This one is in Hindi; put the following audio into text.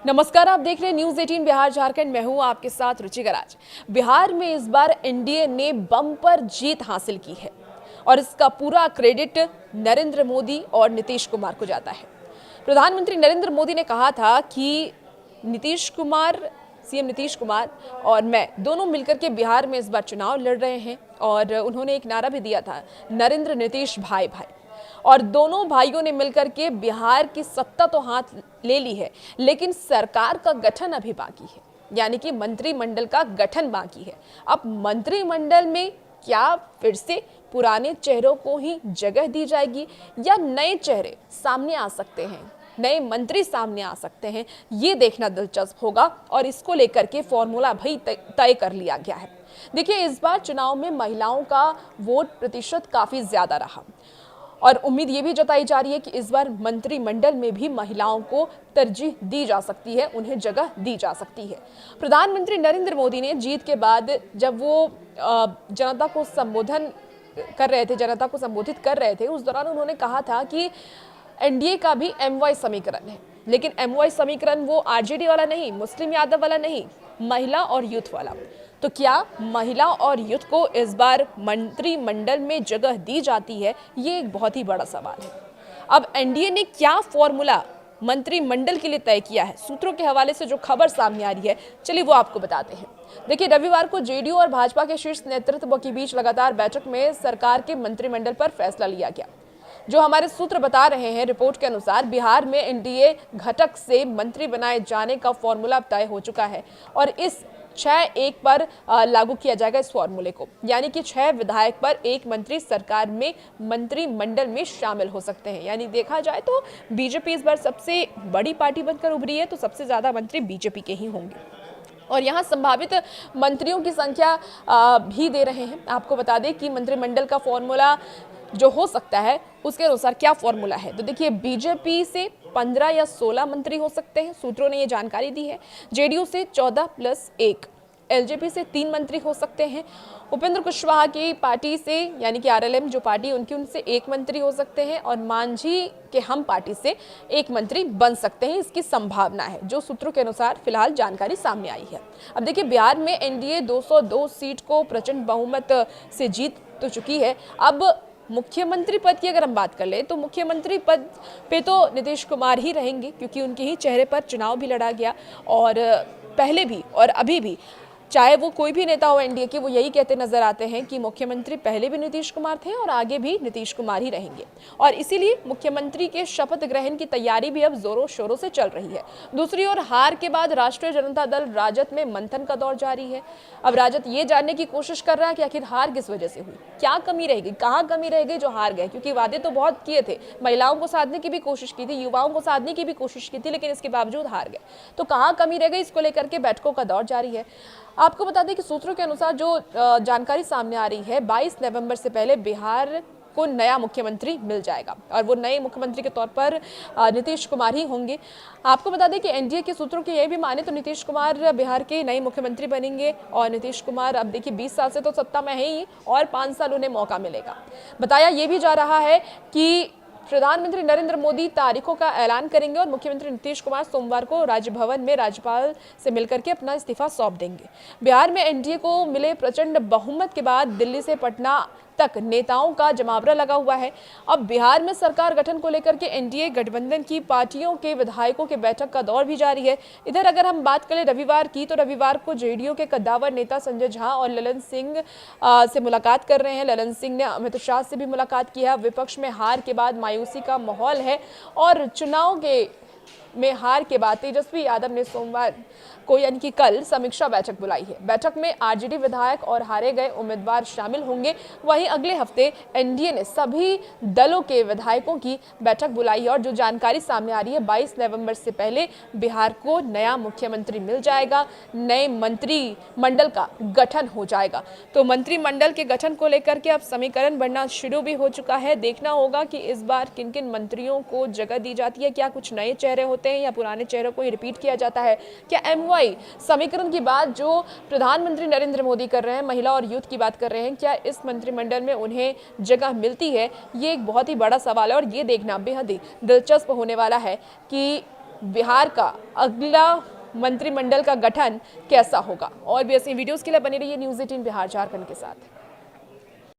नमस्कार, आप देख रहे हैं न्यूज 18 बिहार झारखंड। मैं हूं आपके साथ रुचिका राज। बिहार में इस बार एनडीए ने बम्पर जीत हासिल की है और इसका पूरा क्रेडिट नरेंद्र मोदी और नीतीश कुमार को जाता है। प्रधानमंत्री नरेंद्र मोदी ने कहा था कि सीएम नीतीश कुमार और मैं दोनों मिलकर के बिहार में इस बार चुनाव लड़ रहे हैं और उन्होंने एक नारा भी दिया था, नरेंद्र नीतीश भाई भाई। और दोनों भाइयों ने मिलकर के बिहार की सत्ता तो हाथ ले ली है, लेकिन सरकार का गठन अभी बाकी है, यानी कि मंत्रिमंडल का गठन बाकी है। अब मंत्रिमंडल में क्या फिर से पुराने चेहरों को ही जगह दी जाएगी या नए चेहरे सामने आ सकते हैं, नए मंत्री सामने आ सकते हैं, ये देखना दिलचस्प होगा और इसको लेकर के फॉर्मूला भी तय कर लिया गया है। देखिए, इस बार चुनाव में महिलाओं का वोट प्रतिशत काफी ज्यादा रहा और उम्मीद ये भी जताई जा रही है कि इस बार मंत्रिमंडल में भी महिलाओं को तरजीह दी जा सकती है, उन्हें जगह दी जा सकती है। प्रधानमंत्री नरेंद्र मोदी ने जीत के बाद जब वो जनता को संबोधित कर रहे थे, उस दौरान उन्होंने कहा था कि एनडीए का भी एमवाई समीकरण है, लेकिन एमवाई समीकरण वो आरजेडी वाला नहीं, मुस्लिम यादव वाला नहीं, महिला और यूथ वाला। तो क्या महिला और यूथ को इस बार मंत्रिमंडल में जगह दी जाती है, ये एक बहुत ही बड़ा सवाल है। अब एनडीए ने क्या फॉर्मूला मंत्रिमंडल के लिए तय किया है, सूत्रों के हवाले से जो खबर सामने आ रही है, चलिए वो आपको बताते हैं। देखिए, रविवार को जेडीयू और भाजपा के शीर्ष नेतृत्व के बीच लगातार बैठक में सरकार के मंत्रिमंडल पर फैसला लिया गया। जो हमारे सूत्र बता रहे हैं, रिपोर्ट के अनुसार बिहार में एनडीए घटक से मंत्री बनाए जाने का फॉर्मूला तय हो चुका है और इस 6-1 पर लागू किया जाएगा इस फॉर्मूले को, यानी कि 6 विधायक पर 1 मंत्री सरकार में मंत्रिमंडल में शामिल हो सकते हैं। यानी देखा जाए तो बीजेपी इस बार सबसे बड़ी पार्टी बनकर उभरी है, तो सबसे ज्यादा मंत्री बीजेपी के ही होंगे और यहाँ संभावित मंत्रियों की संख्या भी दे रहे हैं। आपको बता दें कि मंत्रिमंडल का फॉर्मूला जो हो सकता है उसके अनुसार क्या फॉर्मूला है, तो देखिए, बीजेपी से 15 या 16 मंत्री हो सकते हैं, सूत्रों ने ये जानकारी दी है। जेडीयू से 14+1, एलजेपी से 3 मंत्री हो सकते हैं, उपेंद्र कुशवाहा की पार्टी से यानी कि आरएलएम जो पार्टी उनसे 1 मंत्री हो सकते हैं और मांझी के हम पार्टी से 1 मंत्री बन सकते हैं, इसकी संभावना है, जो सूत्रों के अनुसार फिलहाल जानकारी सामने आई है। अब देखिए, बिहार में एनडीए 202 सीट को प्रचंड बहुमत से जीत तो चुकी है। अब मुख्यमंत्री पद की अगर हम बात कर ले तो मुख्यमंत्री पद पे तो नीतीश कुमार ही रहेंगे, क्योंकि उनके ही चेहरे पर चुनाव भी लड़ा गया और पहले भी और अभी भी, चाहे वो कोई भी नेता हो एनडीए के, वो यही कहते नजर आते हैं कि मुख्यमंत्री पहले भी नीतीश कुमार थे और आगे भी नीतीश कुमार ही रहेंगे और इसीलिए मुख्यमंत्री के शपथ ग्रहण की तैयारी भी अब जोरों शोरों से चल रही है। दूसरी ओर, हार के बाद राष्ट्रीय जनता दल राजद में मंथन का दौर जारी है। अब राजद ये जानने की कोशिश कर रहा है कि आखिर हार किस वजह से हुई, क्या कमी रह गई, कहाँ कमी रह गई जो हार गए, क्योंकि वादे तो बहुत किए थे, महिलाओं को साधने की भी कोशिश की थी, युवाओं को साधने की भी कोशिश की थी, लेकिन इसके बावजूद हार गए। तो कहाँ कमी रह गई, इसको लेकर के बैठकों का दौर जारी है। आपको बता दें कि सूत्रों के अनुसार जो जानकारी सामने आ रही है, 22 नवंबर से पहले बिहार को नया मुख्यमंत्री मिल जाएगा और वो नए मुख्यमंत्री के तौर पर नीतीश कुमार ही होंगे। आपको बता दें कि एनडीए के सूत्रों की ये भी माने तो नीतीश कुमार बिहार के नए मुख्यमंत्री बनेंगे और नीतीश कुमार अब देखिए 20 साल से तो सत्ता में है ही और 5 साल उन्हें मौका मिलेगा। बताया ये भी जा रहा है कि प्रधानमंत्री नरेंद्र मोदी तारीखों का ऐलान करेंगे और मुख्यमंत्री नीतीश कुमार सोमवार को राजभवन में राज्यपाल से मिलकर के अपना इस्तीफा सौंप देंगे। बिहार में एनडीए को मिले प्रचंड बहुमत के बाद दिल्ली से पटना तक नेताओं का जमावड़ा लगा हुआ है। अब बिहार में सरकार गठन को लेकर के एनडीए गठबंधन की पार्टियों के विधायकों के बैठक का दौर भी जारी है। इधर अगर हम बात करें रविवार की, तो रविवार को जेडीयू के कद्दावर नेता संजय झा और ललन सिंह से मुलाकात कर रहे हैं। ललन सिंह ने अमित शाह से भी मुलाकात की है। विपक्ष में हार के बाद मायूसी का माहौल है और चुनाव में हार के बाद तेजस्वी यादव ने सोमवार को यानी कि कल समीक्षा बैठक बुलाई है। बैठक में आरजेडी विधायक और हारे गए उम्मीदवार शामिल होंगे। वहीं अगले हफ्ते एनडीए ने सभी दलों के विधायकों की बैठक बुलाई है और जो जानकारी सामने आ रही है, 22 नवंबर से पहले बिहार को नया मुख्यमंत्री मिल जाएगा, नए मंत्रिमंडल का गठन हो जाएगा। तो मंत्रिमंडल के गठन को लेकर के अब समीकरण बनना शुरू भी हो चुका है। देखना होगा कि इस बार किन किन मंत्रियों को जगह दी जाती है, क्या कुछ नए चेहरे होते हैं या पुराने चेहरों को ही रिपीट किया जाता है, क्या एमवाई समीकरण की बात जो प्रधानमंत्री नरेंद्र मोदी कर रहे हैं, महिला और यूथ की बात कर रहे हैं, क्या इस मंत्रिमंडल में उन्हें जगह मिलती है, ये एक बहुत ही बड़ा सवाल है और ये देखना बेहद ही दिलचस्प होने वाला है कि बिहार का अगला मंत्रिमंडल का गठन कैसा होगा। और भी ऐसी वीडियोस के लिए बने रहिए न्यूज़ 18 बिहार झारखंड के साथ।